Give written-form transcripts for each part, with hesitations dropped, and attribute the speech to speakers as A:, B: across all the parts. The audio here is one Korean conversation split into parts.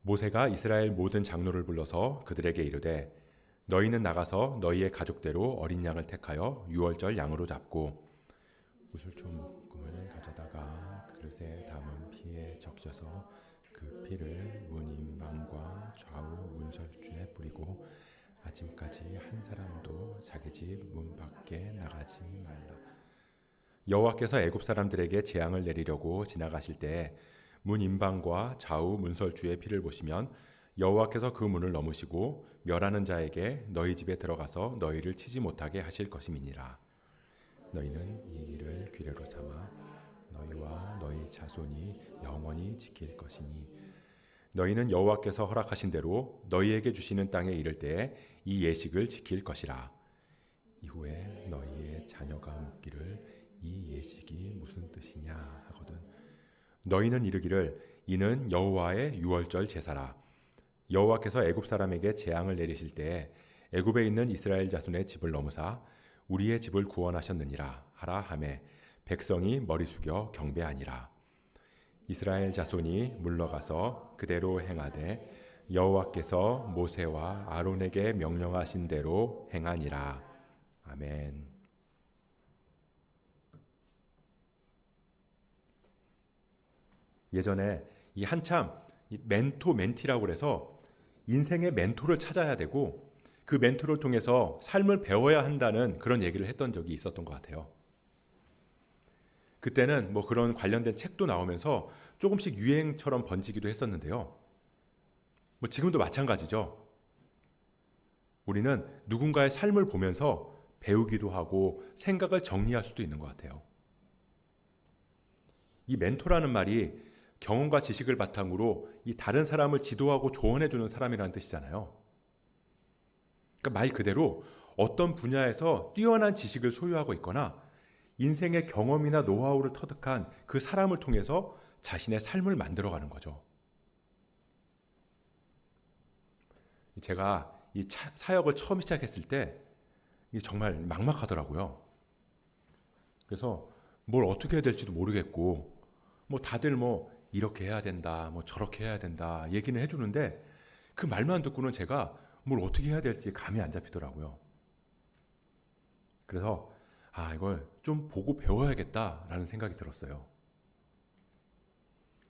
A: 모세가 이스라엘 모든 장로를 불러서 그들에게 이르되 너희는 나가서 너희의 가족대로 어린 양을 택하여 유월절 양으로 잡고 우슬초 묶음을 가져다가 그릇에 담은 피에 적셔서 그 피를 문 임방과 좌우 문설주에 뿌리고 아침까지 한 사람도 자기 집 문 밖에 나가지 말라. 여호와께서 애굽 사람들에게 재앙을 내리려고 지나가실 때 문 임방과 좌우 문설주의 피를 보시면 여호와께서 그 문을 넘으시고 멸하는 자에게 너희 집에 들어가서 너희를 치지 못하게 하실 것임이니라. 너희는 이 일을 규례로 삼아 너희와 너희 자손이 영원히 지킬 것이니 너희는 여호와께서 허락하신 대로 너희에게 주시는 땅에 이를 때에 이 예식을 지킬 것이라. 이후에 너희의 자녀가 묻기를 이 예식이 무슨 뜻이냐 하거든 너희는 이르기를 이는 여호와의 유월절 제사라. 여호와께서 애굽 사람에게 재앙을 내리실 때에 애굽에 있는 이스라엘 자손의 집을 넘으사 우리의 집을 구원하셨느니라 하라 하매 백성이 머리 숙여 경배하니라. 이스라엘 자손이 물러가서 그대로 행하되 여호와께서 모세와 아론에게 명령하신 대로 행하니라. 아멘. 예전에 이 한참 이 멘토 멘티라고 그래서 인생의 멘토를 찾아야 되고 그 멘토를 통해서 삶을 배워야 한다는 그런 얘기를 했던 적이 있었던 것 같아요. 그때는 뭐 그런 관련된 책도 나오면서 조금씩 유행처럼 번지기도 했었는데요. 뭐 지금도 마찬가지죠. 우리는 누군가의 삶을 보면서 배우기도 하고 생각을 정리할 수도 있는 것 같아요. 이 멘토라는 말이 경험과 지식을 바탕으로 이 다른 사람을 지도하고 조언해 주는 사람이라는 뜻이잖아요. 그러니까 말 그대로 어떤 분야에서 뛰어난 지식을 소유하고 있거나 인생의 경험이나 노하우를 터득한 그 사람을 통해서 자신의 삶을 만들어가는 거죠. 제가 이 사역을 처음 시작했을 때 정말 막막하더라고요. 그래서 뭘 어떻게 해야 될지도 모르겠고 뭐 다들 뭐 이렇게 해야 된다, 뭐 저렇게 해야 된다 얘기는 해주는데 그 말만 듣고는 제가 뭘 어떻게 해야 될지 감이 안 잡히더라고요. 그래서 이걸 좀 보고 배워야겠다라는 생각이 들었어요.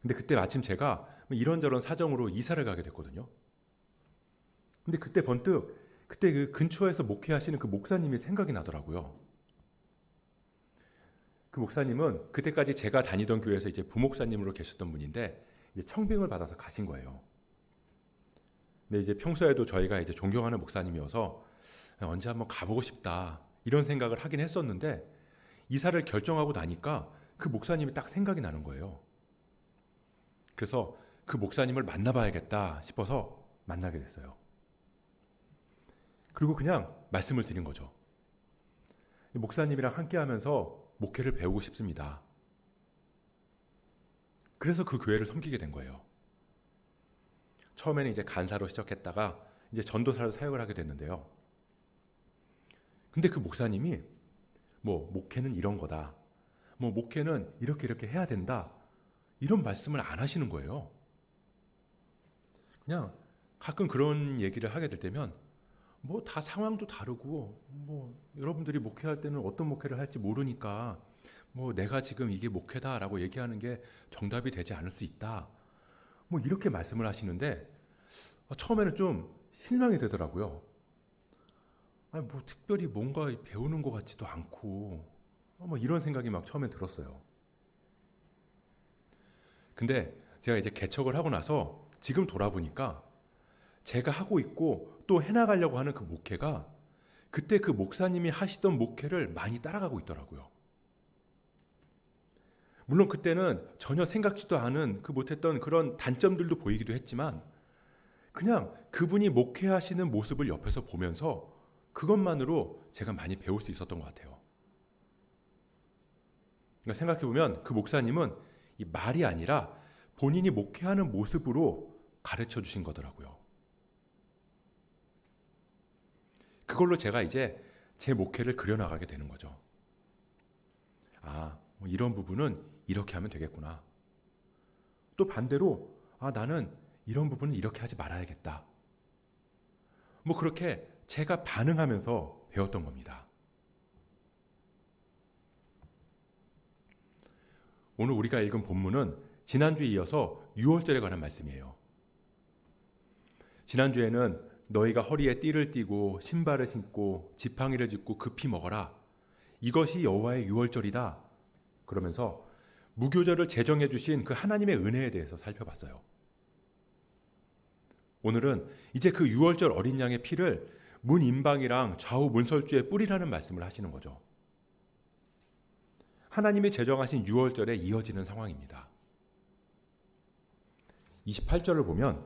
A: 근데 그때 마침 제가 이런저런 사정으로 이사를 가게 됐거든요. 근데 그때 번뜩 그때 그 근처에서 목회하시는 그 목사님이 생각이 나더라고요. 그 목사님은 그때까지 제가 다니던 교회에서 이제 부목사님으로 계셨던 분인데 이제 청빙을 받아서 가신 거예요. 근데 이제 평소에도 저희가 이제 존경하는 목사님이어서 언제 한번 가보고 싶다 이런 생각을 하긴 했었는데 이사를 결정하고 나니까 그 목사님이 딱 생각이 나는 거예요. 그래서 그 목사님을 만나봐야겠다 싶어서 만나게 됐어요. 그리고 그냥 말씀을 드린 거죠. 목사님이랑 함께하면서 목회를 배우고 싶습니다. 그래서 그 교회를 섬기게 된 거예요. 처음에는 이제 간사로 시작했다가 이제 전도사로 사역을 하게 됐는데요. 근데 그 목사님이 뭐 목회는 이런 거다. 뭐 목회는 이렇게 해야 된다. 이런 말씀을 안 하시는 거예요. 그냥 가끔 그런 얘기를 하게 될 때면 뭐 다 상황도 다르고 뭐 여러분들이 목회할 때는 어떤 목회를 할지 모르니까 뭐 내가 지금 이게 목회다라고 얘기하는 게 정답이 되지 않을 수 있다. 뭐 이렇게 말씀을 하시는데 처음에는 좀 실망이 되더라고요. 뭐 특별히 뭔가 배우는 것 같지도 않고 뭐 이런 생각이 막 처음에 들었어요. 근데 제가 이제 개척을 하고 나서 지금 돌아보니까 제가 하고 있고 또 해나가려고 하는 그 목회가 그때 그 목사님이 하시던 목회를 많이 따라가고 있더라고요. 물론 그때는 전혀 생각지도 않은 그 못했던 그런 단점들도 보이기도 했지만 그냥 그분이 목회하시는 모습을 옆에서 보면서 그것만으로 제가 많이 배울 수 있었던 것 같아요. 그러니까 생각해보면 그 목사님은 이 말이 아니라 본인이 목회하는 모습으로 가르쳐 주신 거더라고요. 그걸로 제가 이제 제 목회를 그려나가게 되는 거죠. 뭐 이런 부분은 이렇게 하면 되겠구나. 또 반대로 나는 이런 부분은 이렇게 하지 말아야겠다. 뭐 그렇게 제가 반응하면서 배웠던 겁니다. 오늘 우리가 읽은 본문은 지난주에 이어서 유월절에 관한 말씀이에요. 지난주에는 너희가 허리에 띠를 띠고 신발을 신고 지팡이를 짚고 급히 먹어라. 이것이 여호와의 유월절이다. 그러면서 무교절을 제정해 주신 그 하나님의 은혜에 대해서 살펴봤어요. 오늘은 이제 그 유월절 어린 양의 피를 문 임방이랑 좌우 문설주에 뿌리라는 말씀을 하시는 거죠. 하나님이 제정하신 유월절에 이어지는 상황입니다. 28절을 보면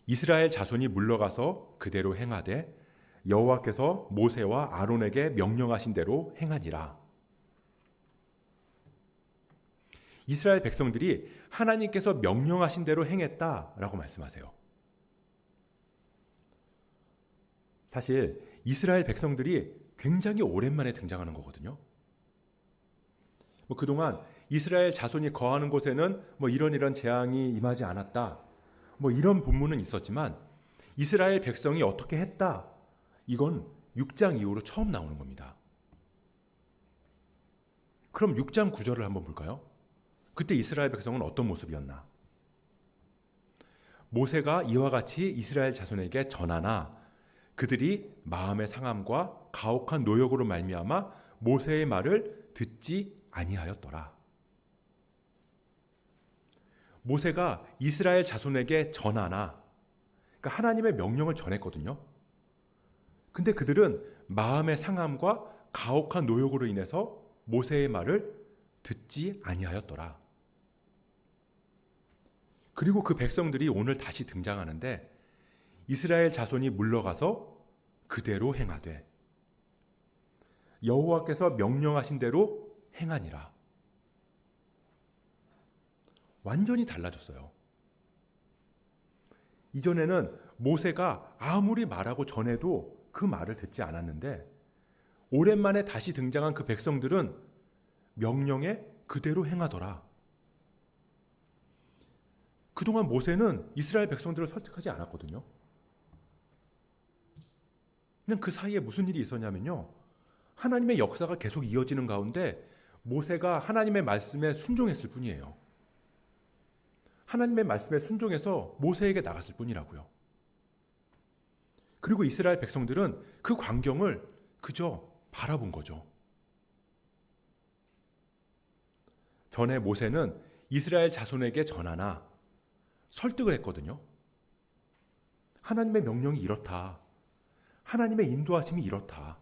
A: 이스라엘 자손이 물러가서 그대로 행하되 여호와께서 모세와 아론에게 명령하신 대로 행하니라. 이스라엘 백성들이 하나님께서 명령하신 대로 행했다라고 말씀하세요. 사실 이스라엘 백성들이 굉장히 오랜만에 등장하는 거거든요. 그동안 이스라엘 자손이 거하는 곳에는 이런 재앙이 임하지 않았다. 이런 본문은 있었지만 이스라엘 백성이 어떻게 했다. 이건 6장 이후로 처음 나오는 겁니다. 그럼 6장 9절을 한번 볼까요? 그때 이스라엘 백성은 어떤 모습이었나? 모세가 이와 같이 이스라엘 자손에게 전하나 그들이 마음의 상함과 가혹한 노역으로 말미암아 모세의 말을 듣지 아니하였더라. 모세가 이스라엘 자손에게 전하나, 그러니까 하나님의 명령을 전했거든요. 근데 그들은 마음의 상함과 가혹한 노역으로 인해서 모세의 말을 듣지 아니하였더라. 그리고 그 백성들이 오늘 다시 등장하는데 이스라엘 자손이 물러가서 그대로 행하되 여호와께서 명령하신 대로 행하니라. 완전히 달라졌어요. 이전에는 모세가 아무리 말하고 전해도 그 말을 듣지 않았는데 오랜만에 다시 등장한 그 백성들은 명령에 그대로 행하더라. 그동안 모세는 이스라엘 백성들을 설득하지 않았거든요. 그냥 그 사이에 무슨 일이 있었냐면요. 하나님의 역사가 계속 이어지는 가운데 모세가 하나님의 말씀에 순종했을 뿐이에요. 하나님의 말씀에 순종해서 모세에게 나갔을 뿐이라고요. 그리고 이스라엘 백성들은 그 광경을 그저 바라본 거죠. 전에 모세는 이스라엘 자손에게 전하나 설득을 했거든요. 하나님의 명령이 이렇다. 하나님의 인도하심이 이렇다.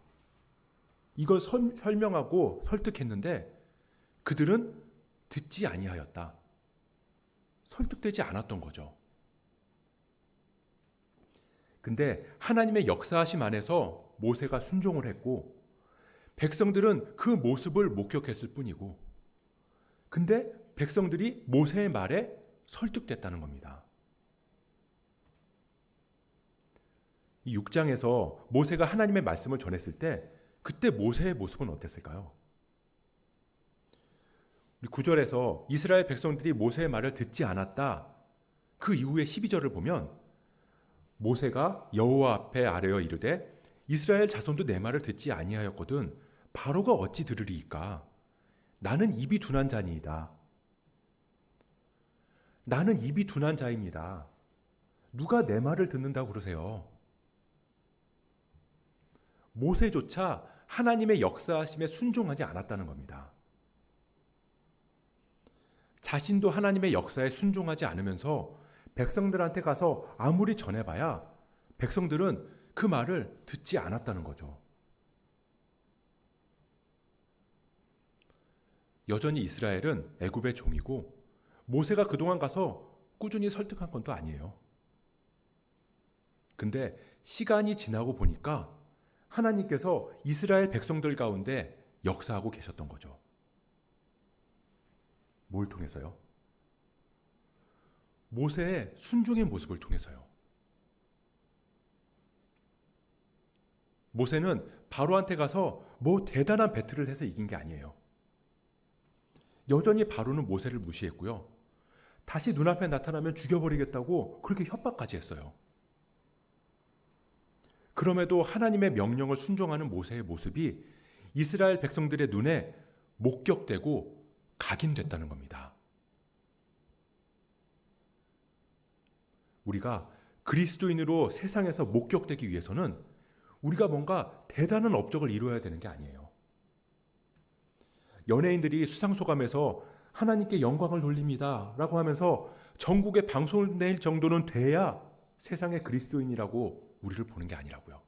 A: 이걸 설명하고 설득했는데 그들은 듣지 아니하였다. 설득되지 않았던 거죠. 근데 하나님의 역사하심 안에서 모세가 순종을 했고 백성들은 그 모습을 목격했을 뿐이고 근데 백성들이 모세의 말에 설득됐다는 겁니다. 이 6장에서 모세가 하나님의 말씀을 전했을 때 그때 모세의 모습은 어땠을까요? 9절에서 이스라엘 백성들이 모세의 말을 듣지 않았다. 그 이후에 12절을 보면 모세가 여호와 앞에 아뢰어 이르되 이스라엘 자손도 내 말을 듣지 아니하였거든 바로가 어찌 들으리이까? 나는 입이 둔한 자니이다. 나는 입이 둔한 자입니다. 누가 내 말을 듣는다고 그러세요? 모세조차 하나님의 역사하심에 순종하지 않았다는 겁니다. 자신도 하나님의 역사에 순종하지 않으면서 백성들한테 가서 아무리 전해봐야 백성들은 그 말을 듣지 않았다는 거죠. 여전히 이스라엘은 애굽의 종이고 모세가 그동안 가서 꾸준히 설득한 건 또 아니에요. 근데 시간이 지나고 보니까 하나님께서 이스라엘 백성들 가운데 역사하고 계셨던 거죠. 뭘 통해서요? 모세의 순종의 모습을 통해서요. 모세는 바로한테 가서 뭐 대단한 배틀을 해서 이긴 게 아니에요. 여전히 바로는 모세를 무시했고요. 다시 눈앞에 나타나면 죽여버리겠다고 그렇게 협박까지 했어요. 그럼에도 하나님의 명령을 순종하는 모세의 모습이 이스라엘 백성들의 눈에 목격되고 각인됐다는 겁니다. 우리가 그리스도인으로 세상에서 목격되기 위해서는 우리가 뭔가 대단한 업적을 이루어야 되는 게 아니에요. 연예인들이 수상소감에서 하나님께 영광을 돌립니다 라고 하면서 전국에 방송을 낼 정도는 돼야 세상의 그리스도인이라고 우리를 보는 게 아니라고요.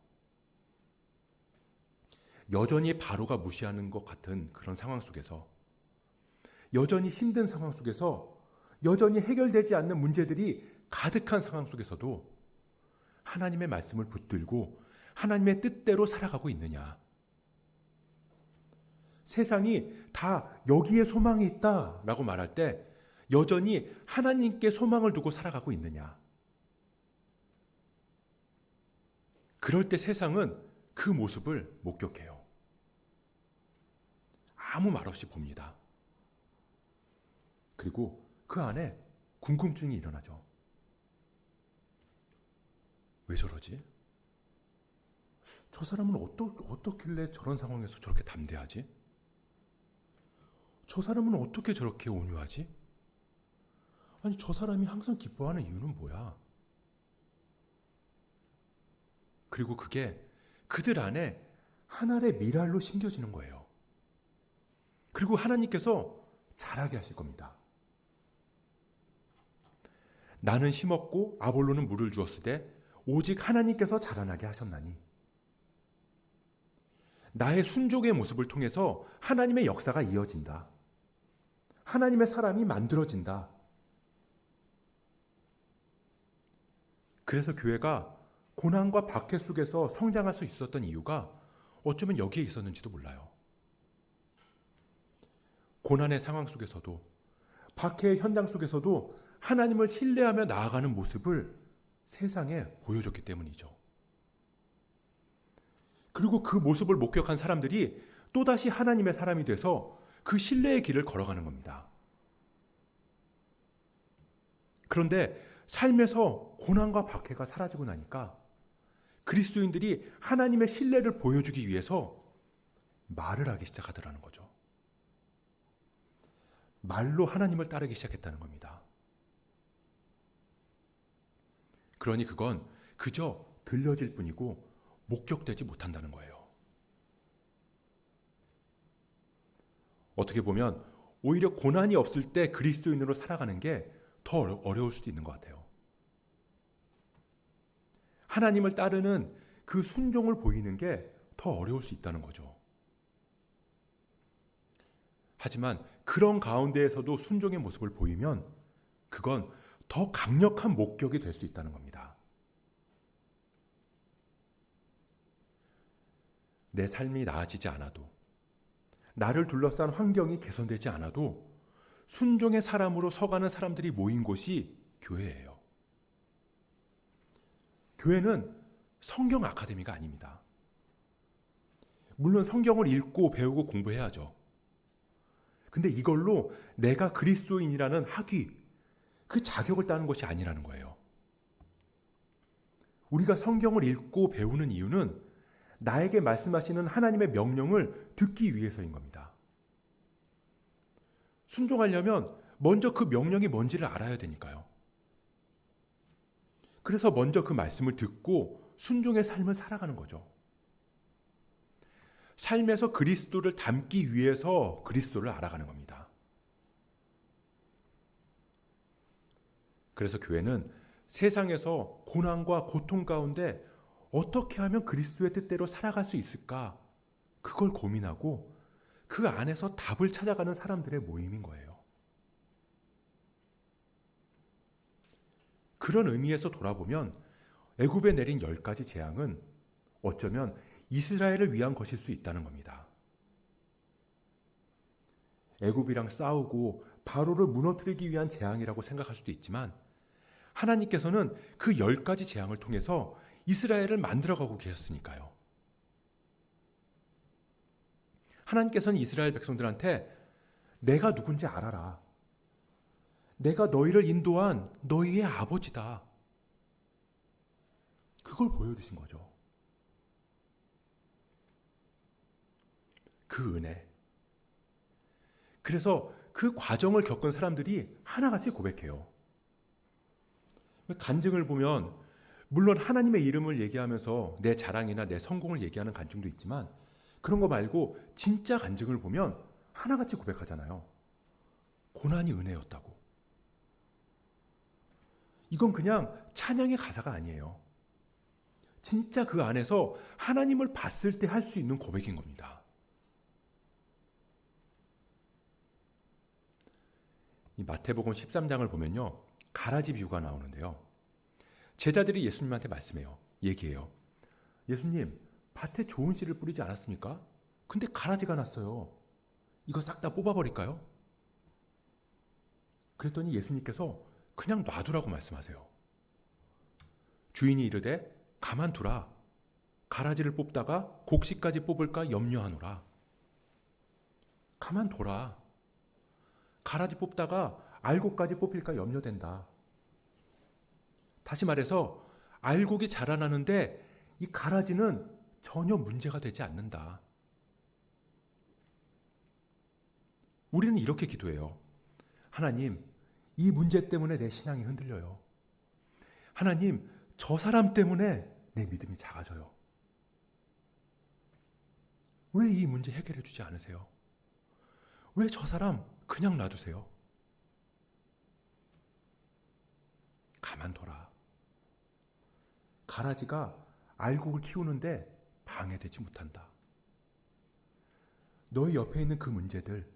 A: 여전히 바로가 무시하는 것 같은 그런 상황 속에서, 여전히 힘든 상황 속에서, 여전히 해결되지 않는 문제들이 가득한 상황 속에서도 하나님의 말씀을 붙들고 하나님의 뜻대로 살아가고 있느냐. 세상이 다 여기에 소망이 있다라고 말할 때 여전히 하나님께 소망을 두고 살아가고 있느냐. 그럴 때 세상은 그 모습을 목격해요. 아무 말 없이 봅니다. 그리고 그 안에 궁금증이 일어나죠. 왜 저러지? 저 사람은 어떻길래 저런 상황에서 저렇게 담대하지? 저 사람은 어떻게 저렇게 온유하지? 아니, 저 사람이 항상 기뻐하는 이유는 뭐야? 그리고 그게 그들 안에 하나의 미랄로 심겨지는 거예요. 그리고 하나님께서 자라게 하실 겁니다. 나는 심었고 아볼로는 물을 주었을 때 오직 하나님께서 자라나게 하셨나니, 나의 순종의 모습을 통해서 하나님의 역사가 이어진다. 하나님의 사람이 만들어진다. 그래서 교회가 고난과 박해 속에서 성장할 수 있었던 이유가 어쩌면 여기에 있었는지도 몰라요. 고난의 상황 속에서도, 박해의 현장 속에서도 하나님을 신뢰하며 나아가는 모습을 세상에 보여줬기 때문이죠. 그리고 그 모습을 목격한 사람들이 또다시 하나님의 사람이 돼서 그 신뢰의 길을 걸어가는 겁니다. 그런데 삶에서 고난과 박해가 사라지고 나니까 그리스도인들이 하나님의 신뢰를 보여주기 위해서 말을 하기 시작하더라는 거죠. 말로 하나님을 따르기 시작했다는 겁니다. 그러니 그건 그저 들려질 뿐이고 목격되지 못한다는 거예요. 어떻게 보면 오히려 고난이 없을 때 그리스도인으로 살아가는 게 더 어려울 수도 있는 것 같아요. 하나님을 따르는 그 순종을 보이는 게 더 어려울 수 있다는 거죠. 하지만 그런 가운데에서도 순종의 모습을 보이면 그건 더 강력한 목격이 될 수 있다는 겁니다. 내 삶이 나아지지 않아도, 나를 둘러싼 환경이 개선되지 않아도 순종의 사람으로 서가는 사람들이 모인 곳이 교회예요. 교회는 성경 아카데미가 아닙니다. 물론 성경을 읽고 배우고 공부해야죠. 근데 이걸로 내가 그리스도인이라는 학위, 그 자격을 따는 것이 아니라는 거예요. 우리가 성경을 읽고 배우는 이유는 나에게 말씀하시는 하나님의 명령을 듣기 위해서인 겁니다. 순종하려면 먼저 그 명령이 뭔지를 알아야 되니까요. 그래서 먼저 그 말씀을 듣고 순종의 삶을 살아가는 거죠. 삶에서 그리스도를 닮기 위해서 그리스도를 알아가는 겁니다. 그래서 교회는 세상에서 고난과 고통 가운데 어떻게 하면 그리스도의 뜻대로 살아갈 수 있을까? 그걸 고민하고 그 안에서 답을 찾아가는 사람들의 모임인 거예요. 그런 의미에서 돌아보면 애굽에 내린 10가지 재앙은 어쩌면 이스라엘을 위한 것일 수 있다는 겁니다. 애굽이랑 싸우고 바로를 무너뜨리기 위한 재앙이라고 생각할 수도 있지만 하나님께서는 그 10가지 재앙을 통해서 이스라엘을 만들어가고 계셨으니까요. 하나님께서는 이스라엘 백성들한테 내가 누군지 알아라. 내가 너희를 인도한 너희의 아버지다. 그걸 보여주신 거죠. 그 은혜. 그래서 그 과정을 겪은 사람들이 하나같이 고백해요. 간증을 보면 물론 하나님의 이름을 얘기하면서 내 자랑이나 내 성공을 얘기하는 간증도 있지만 그런 거 말고 진짜 간증을 보면 하나같이 고백하잖아요. 고난이 은혜였다고. 이건 그냥 찬양의 가사가 아니에요. 진짜 그 안에서 하나님을 봤을 때 할 수 있는 고백인 겁니다. 이 마태복음 13장을 보면요. 가라지 비유가 나오는데요. 제자들이 예수님한테 말씀해요. 얘기해요. 예수님, 밭에 좋은 씨를 뿌리지 않았습니까? 근데 가라지가 났어요. 이거 싹 다 뽑아버릴까요? 그랬더니 예수님께서 그냥 놔두라고 말씀하세요. 주인이 이르되 가만두라. 가라지를 뽑다가 곡식까지 뽑을까 염려하노라. 가만둬라. 가라지 뽑다가 알곡까지 뽑힐까 염려된다. 다시 말해서 알곡이 자라나는데 이 가라지는 전혀 문제가 되지 않는다. 우리는 이렇게 기도해요. 하나님, 이 문제 때문에 내 신앙이 흔들려요. 하나님, 저 사람 때문에 내 믿음이 작아져요. 왜 이 문제 해결해 주지 않으세요? 왜 저 사람 그냥 놔두세요? 가만둬라. 가라지가 알곡을 키우는데 방해되지 못한다. 너희 옆에 있는 그 문제들,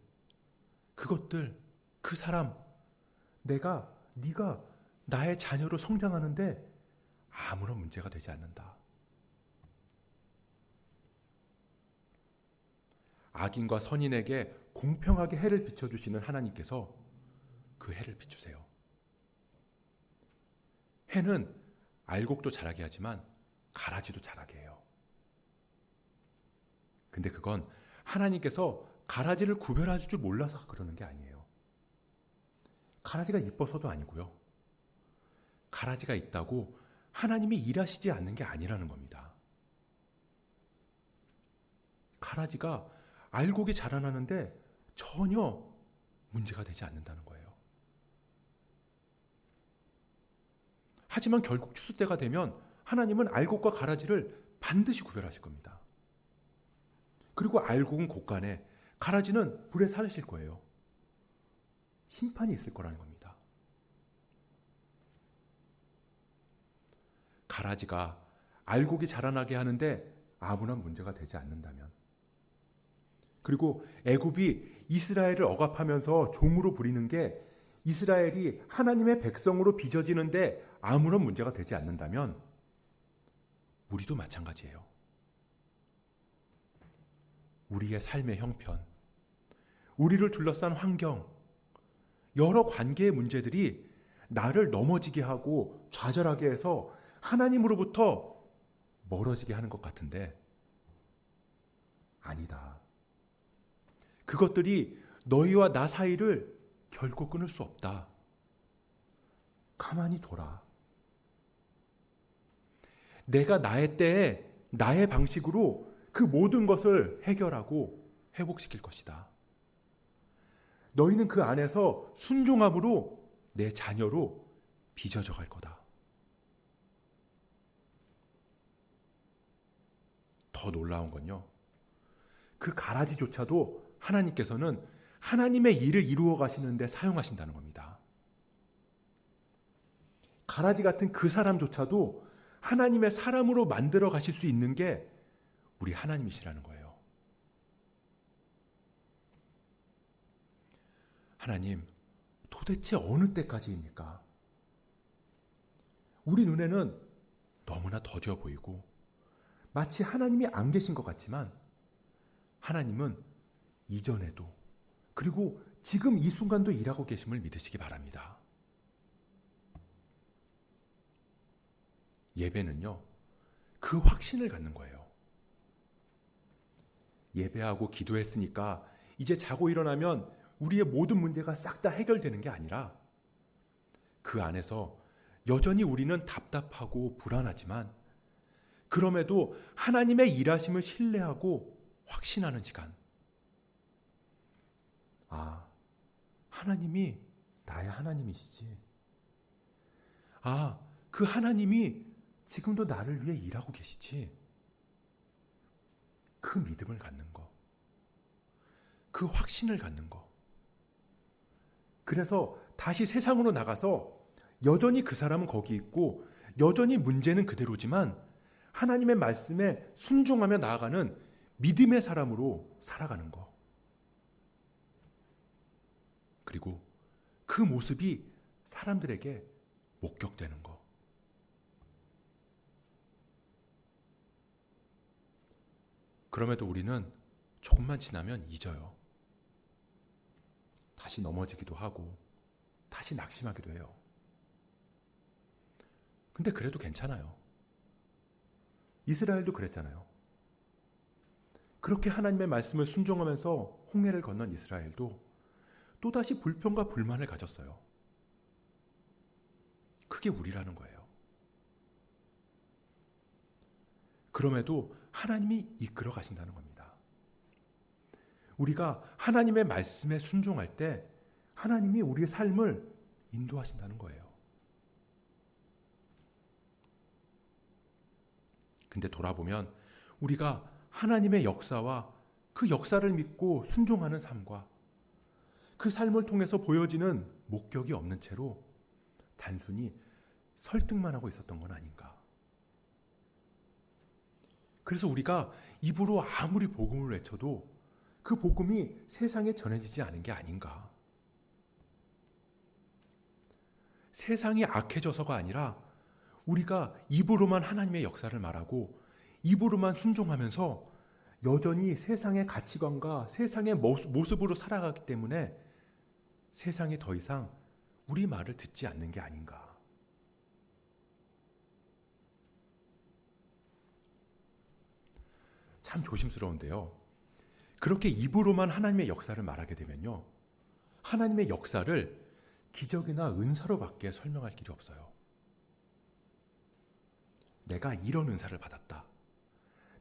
A: 그것들, 그 사람, 네가 나의 자녀로 성장하는데 아무런 문제가 되지 않는다. 악인과 선인에게 공평하게 해를 비춰주시는 하나님께서 그 해를 비추세요. 해는 알곡도 자라게 하지만 가라지도 자라게 해요. 근데 그건 하나님께서 가라지를 구별할 줄 몰라서 그러는 게 아니에요. 가라지가 이뻐서도 아니고요. 가라지가 있다고 하나님이 일하시지 않는 게 아니라는 겁니다. 가라지가 알곡이 자라나는데 전혀 문제가 되지 않는다는 거예요. 하지만 결국 추수 때가 되면 하나님은 알곡과 가라지를 반드시 구별하실 겁니다. 그리고 알곡은 곳간에, 가라지는 불에 사르실 거예요. 심판이 있을 거라는 겁니다. 가라지가 알곡이 자라나게 하는데 아무런 문제가 되지 않는다면, 그리고 애굽이 이스라엘을 억압하면서 종으로 부리는 게 이스라엘이 하나님의 백성으로 빚어지는데 아무런 문제가 되지 않는다면 우리도 마찬가지예요. 우리의 삶의 형편, 우리를 둘러싼 환경, 여러 관계의 문제들이 나를 넘어지게 하고 좌절하게 해서 하나님으로부터 멀어지게 하는 것 같은데 아니다. 그것들이 너희와 나 사이를 결코 끊을 수 없다. 가만히 둬라. 내가 나의 때에 나의 방식으로 그 모든 것을 해결하고 회복시킬 것이다. 너희는 그 안에서 순종함으로 내 자녀로 빚어져 갈 거다. 더 놀라운 건요, 그 가라지조차도 하나님께서는 하나님의 일을 이루어 가시는데 사용하신다는 겁니다. 가라지 같은 그 사람조차도 하나님의 사람으로 만들어 가실 수 있는 게 우리 하나님이시라는 거예요. 하나님, 도대체 어느 때까지입니까? 우리 눈에는 너무나 더뎌 보이고 마치 하나님이 안 계신 것 같지만 하나님은 이전에도 그리고 지금 이 순간도 일하고 계심을 믿으시기 바랍니다. 예배는요, 그 확신을 갖는 거예요. 예배하고 기도했으니까 이제 자고 일어나면 우리의 모든 문제가 싹 다 해결되는 게 아니라 그 안에서 여전히 우리는 답답하고 불안하지만 그럼에도 하나님의 일하심을 신뢰하고 확신하는 시간. 아, 하나님이 나의 하나님이시지. 아, 그 하나님이 지금도 나를 위해 일하고 계시지. 그 믿음을 갖는 거. 그 확신을 갖는 거. 그래서 다시 세상으로 나가서 여전히 그 사람은 거기 있고 여전히 문제는 그대로지만 하나님의 말씀에 순종하며 나아가는 믿음의 사람으로 살아가는 거. 그리고 그 모습이 사람들에게 목격되는 거. 그럼에도 우리는 조금만 지나면 잊어요. 다시 넘어지기도 하고 다시 낙심하기도 해요. 근데 그래도 괜찮아요. 이스라엘도 그랬잖아요. 그렇게 하나님의 말씀을 순종하면서 홍해를 건넌 이스라엘도 또다시 불평과 불만을 가졌어요. 그게 우리라는 거예요. 그럼에도 하나님이 이끌어 가신다는 겁니다. 우리가 하나님의 말씀에 순종할 때 하나님이 우리의 삶을 인도하신다는 거예요. 근데 돌아보면 우리가 하나님의 역사와 그 역사를 믿고 순종하는 삶과 그 삶을 통해서 보여지는 목격이 없는 채로 단순히 설득만 하고 있었던 건 아닌가. 그래서 우리가 입으로 아무리 복음을 외쳐도 그 복음이 세상에 전해지지 않은 게 아닌가. 세상이 악해져서가 아니라 우리가 입으로만 하나님의 역사를 말하고 입으로만 순종하면서 여전히 세상의 가치관과 세상의 모습으로 살아가기 때문에 세상이 더 이상 우리 말을 듣지 않는 게 아닌가. 참 조심스러운데요. 그렇게 입으로만 하나님의 역사를 말하게 되면요. 하나님의 역사를 기적이나 은사로밖에 설명할 길이 없어요. 내가 이런 은사를 받았다.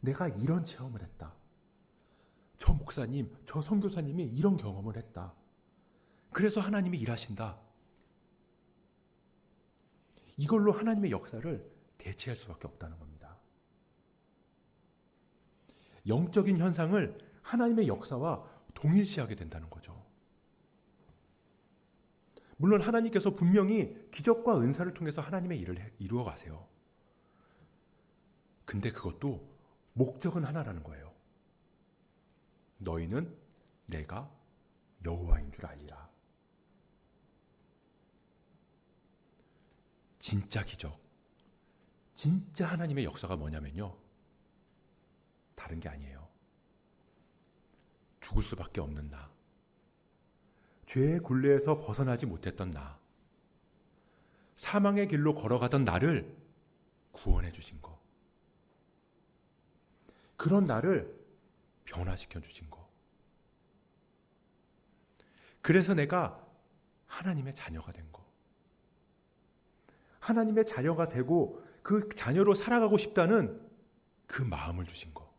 A: 내가 이런 체험을 했다. 저 목사님, 저 선교사님이 이런 경험을 했다. 그래서 하나님이 일하신다. 이걸로 하나님의 역사를 대체할 수밖에 없다는 겁니다. 영적인 현상을 하나님의 역사와 동일시하게 된다는 거죠. 물론 하나님께서 분명히 기적과 은사를 통해서 하나님의 일을 이루어 가세요. 근데 그것도 목적은 하나라는 거예요. 너희는 내가 여호와인 줄 알리라. 진짜 기적, 진짜 하나님의 역사가 뭐냐면요. 다른 게 아니에요. 죽을 수밖에 없는 나, 죄의 굴레에서 벗어나지 못했던 나, 사망의 길로 걸어가던 나를 구원해 주신 거, 그런 나를 변화시켜 주신 거. 그래서 내가 하나님의 자녀가 된 거. 하나님의 자녀가 되고 그 자녀로 살아가고 싶다는 그 마음을 주신 거.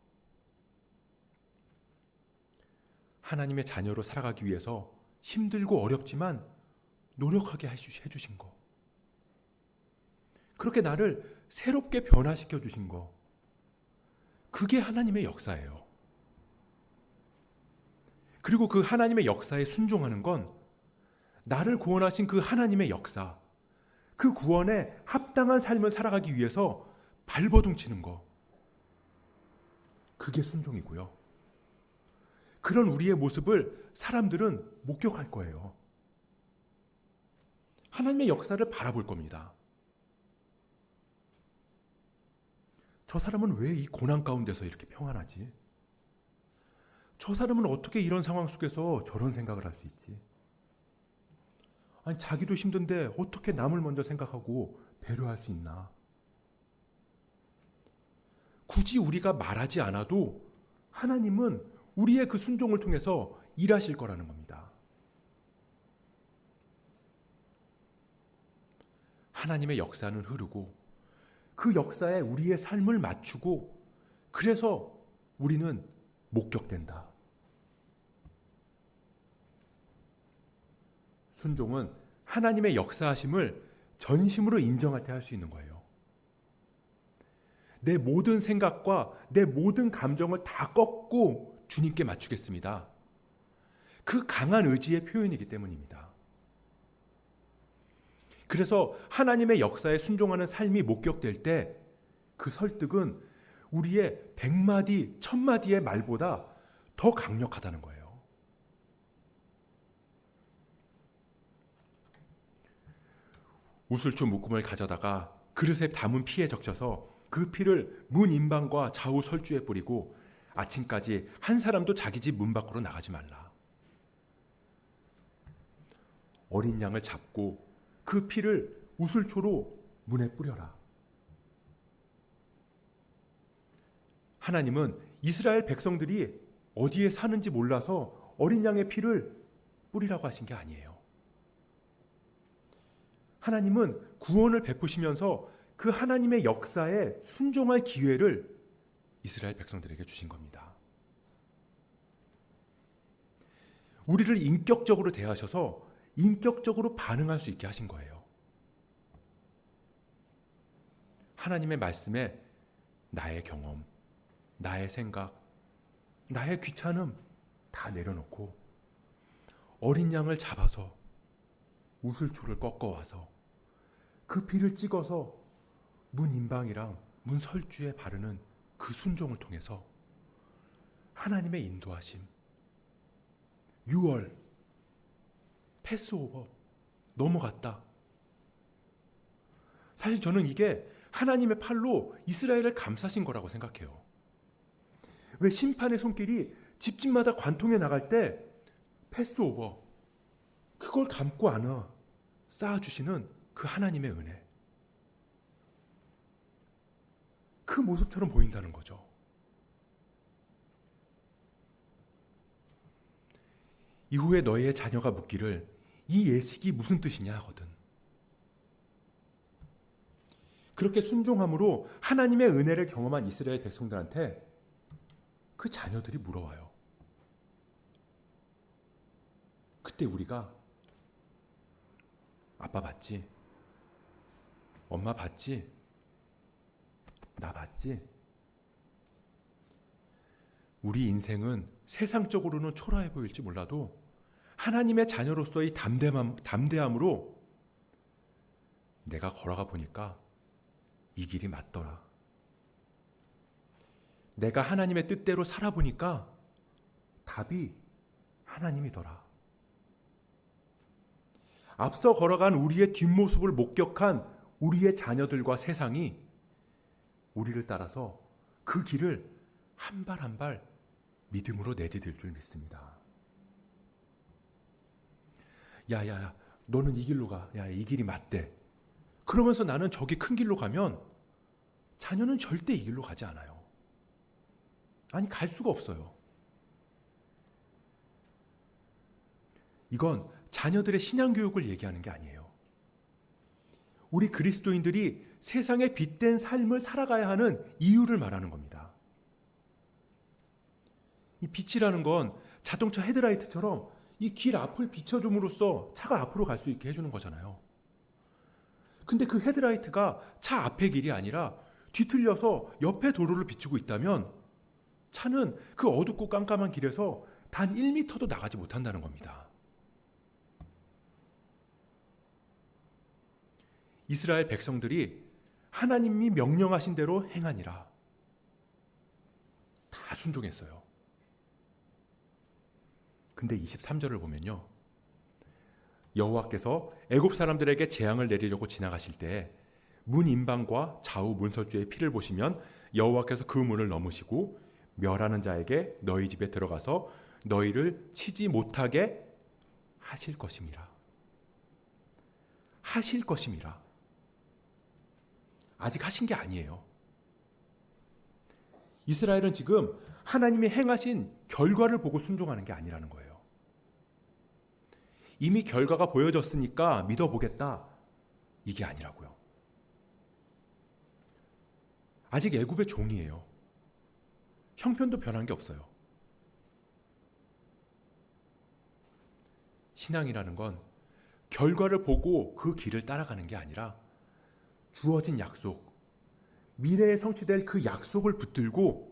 A: 하나님의 자녀로 살아가기 위해서 힘들고 어렵지만 노력하게 해주신 거. 그렇게 나를 새롭게 변화시켜 주신 거. 그게 하나님의 역사예요. 그리고 그 하나님의 역사에 순종하는 건 나를 구원하신 그 하나님의 역사, 그 구원에 합당한 삶을 살아가기 위해서 발버둥 치는 거. 그게 순종이고요. 그런 우리의 모습을 사람들은 목격할 거예요. 하나님의 역사를 바라볼 겁니다. 저 사람은 왜 이 고난 가운데서 이렇게 평안하지? 저 사람은 어떻게 이런 상황 속에서 저런 생각을 할 수 있지? 아니, 자기도 힘든데 어떻게 남을 먼저 생각하고 배려할 수 있나? 굳이 우리가 말하지 않아도 하나님은 우리의 그 순종을 통해서 일하실 거라는 겁니다. 하나님의 역사는 흐르고 그 역사에 우리의 삶을 맞추고 그래서 우리는 목격된다. 순종은 하나님의 역사하심을 전심으로 인정할 때 할 수 있는 거예요. 내 모든 생각과 내 모든 감정을 다 꺾고 주님께 맞추겠습니다. 그 강한 의지의 표현이기 때문입니다. 그래서 하나님의 역사에 순종하는 삶이 목격될 때 그 설득은 우리의 100마디, 1000마디의 말보다 더 강력하다는 거예요. 우슬초 묶음을 가져다가 그릇에 담은 피에 적셔서 그 피를 문 인방과 좌우 설주에 뿌리고 아침까지 한 사람도 자기 집 문 밖으로 나가지 말라. 어린 양을 잡고 그 피를 우슬초로 문에 뿌려라. 하나님은 이스라엘 백성들이 어디에 사는지 몰라서 어린 양의 피를 뿌리라고 하신 게 아니에요. 하나님은 구원을 베푸시면서 그 하나님의 역사에 순종할 기회를 이스라엘 백성들에게 주신 겁니다. 우리를 인격적으로 대하셔서 인격적으로 반응할 수 있게 하신 거예요. 하나님의 말씀에 나의 경험, 나의 생각, 나의 귀찮음 다 내려놓고 어린 양을 잡아서 우슬초를 꺾어와서 그 피를 찍어서 문 인방이랑 문 설주에 바르는 그 순종을 통해서 하나님의 인도하심, 유월, 패스오버 넘어갔다. 사실 저는 이게 하나님의 팔로 이스라엘을 감싸신 거라고 생각해요. 왜 심판의 손길이 집집마다 관통해 나갈 때 패스오버, 그걸 감고 안아 쌓아주시는 그 하나님의 은혜, 그 모습처럼 보인다는 거죠. 이후에 너희의 자녀가 묻기를 이 예식이 무슨 뜻이냐 하거든. 그렇게 순종함으로 하나님의 은혜를 경험한 이스라엘 백성들한테 그 자녀들이 물어와요. 그때 우리가 아빠 봤지? 엄마 봤지? 나 봤지? 우리 인생은 세상적으로는 초라해 보일지 몰라도 하나님의 자녀로서의 담대함으로 내가 걸어가 보니까 이 길이 맞더라. 내가 하나님의 뜻대로 살아보니까 답이 하나님이더라. 앞서 걸어간 우리의 뒷모습을 목격한 우리의 자녀들과 세상이 우리를 따라서 그 길을 한 발 한 발 믿음으로 내디딜 줄 믿습니다. 야야, 너는 이 길로 가. 야, 이 길이 맞대. 그러면서 나는 저기 큰 길로 가면 자녀는 절대 이 길로 가지 않아요. 아니, 갈 수가 없어요. 이건 자녀들의 신앙교육을 얘기하는 게 아니에요. 우리 그리스도인들이 세상에 빛된 삶을 살아가야 하는 이유를 말하는 겁니다. 이 빛이라는 건 자동차 헤드라이트처럼 이 길 앞을 비춰줌으로써 차가 앞으로 갈 수 있게 해주는 거잖아요. 근데 그 헤드라이트가 차 앞의 길이 아니라 뒤틀려서 옆에 도로를 비추고 있다면 차는 그 어둡고 깜깜한 길에서 단 1m도 나가지 못한다는 겁니다. 이스라엘 백성들이 하나님이 명령하신 대로 행하니라. 다 순종했어요. 근데 23절을 보면요, 여호와께서 애굽 사람들에게 재앙을 내리려고 지나가실 때 문 인방과 좌우 문설주의 피를 보시면 여호와께서 그 문을 넘으시고 멸하는 자에게 너희 집에 들어가서 너희를 치지 못하게 하실 것임이라. 하실 것임이라. 아직 하신 게 아니에요. 이스라엘은 지금 하나님이 행하신 결과를 보고 순종하는 게 아니라는 거예요. 이미 결과가 보여졌으니까 믿어보겠다. 이게 아니라고요. 아직 애굽의 종이에요. 형편도 변한 게 없어요. 신앙이라는 건 결과를 보고 그 길을 따라가는 게 아니라 주어진 약속, 미래에 성취될 그 약속을 붙들고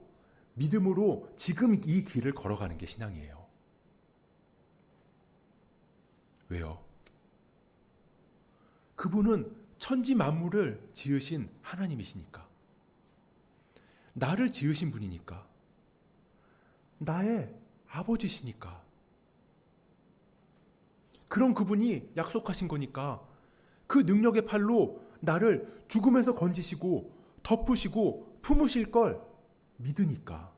A: 믿음으로 지금 이 길을 걸어가는 게 신앙이에요. 왜요? 그분은 천지 만물을 지으신 하나님이시니까. 나를 지으신 분이니까. 나의 아버지시니까. 그런 그분이 약속하신 거니까 그 능력의 팔로 나를 죽음에서 건지시고 덮으시고 품으실 걸 믿으니까.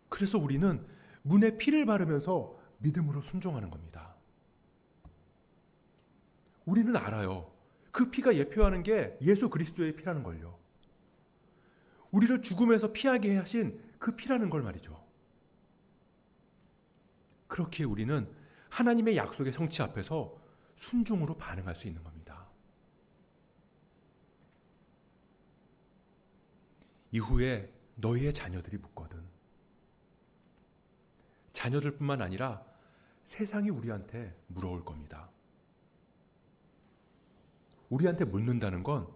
A: 그래서 우리는 문에 피를 바르면서 믿음으로 순종하는 겁니다. 우리는 알아요. 그 피가 예표하는 게 예수 그리스도의 피라는 걸요. 우리를 죽음에서 피하게 하신 그 피라는 걸 말이죠. 그렇기에 우리는 하나님의 약속의 성취 앞에서 순종으로 반응할 수 있는 겁니다. 이후에 너희의 자녀들이 묻거든. 자녀들뿐만 아니라 세상이 우리한테 물어올 겁니다. 우리한테 묻는다는 건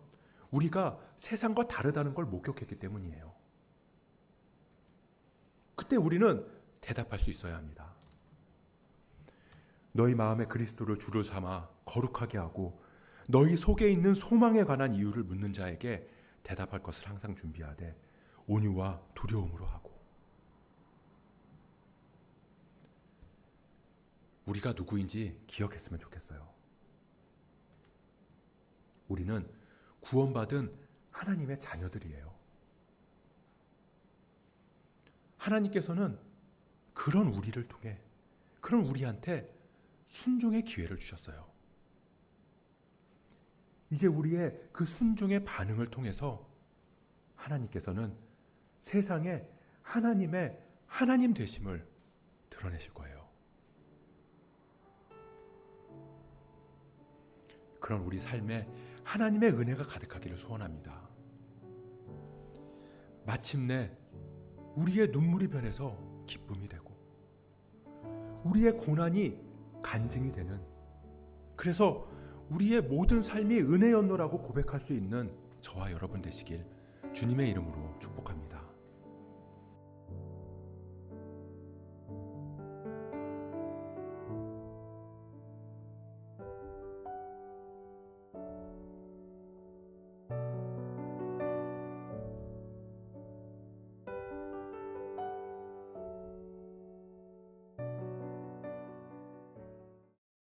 A: 우리가 세상과 다르다는 걸 목격했기 때문이에요. 그때 우리는 대답할 수 있어야 합니다. 너희 마음에 그리스도를 주를 삼아 거룩하게 하고 너희 속에 있는 소망에 관한 이유를 묻는 자에게 대답할 것을 항상 준비하되 온유와 두려움으로 하고. 우리가 누구인지 기억했으면 좋겠어요. 우리는 구원받은 하나님의 자녀들이에요. 하나님께서는 그런 우리를 통해, 그런 우리한테 순종의 기회를 주셨어요. 이제 우리의 그 순종의 반응을 통해서 하나님께서는 세상에 하나님의 하나님 되심을 드러내실 거예요. 그런 우리 삶에 하나님의 은혜가 가득하기를 소원합니다. 마침내 우리의 눈물이 변해서 기쁨이 되고 우리의 고난이 간증이 되는, 그래서 우리의 모든 삶이 은혜였노라고 고백할 수 있는 저와 여러분 되시길 주님의 이름으로 축복합니다.